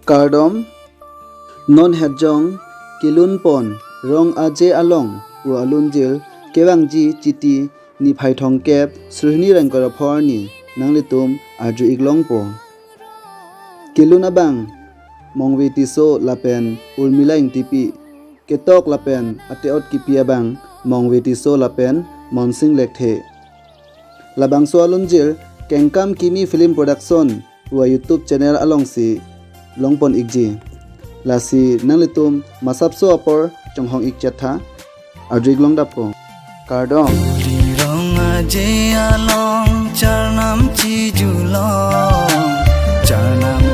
Kardom Non Hejong Kilun Pon Rong Aje Along U Alunjil Kewangji Chiti Ni Phaithong Kep Srihni Rangkara Phorni Nanglitum Arju Iglongpo Kilun Abang Mongweti So Lapen Ulmila Ingtipi Ketok Lapen Ateot Kipi Abang Mongweti So Lapen Monsing Lekthe Labang So Alunjil Kengkam Kimi Film Production U YouTube channel Alongsi Longpon Ikji Lasi Nanglitum Masapso Apor Chonghong Ikchatha Adrig Longdapo Kardom Rong Aje Along Charnam Chi Julong Charnam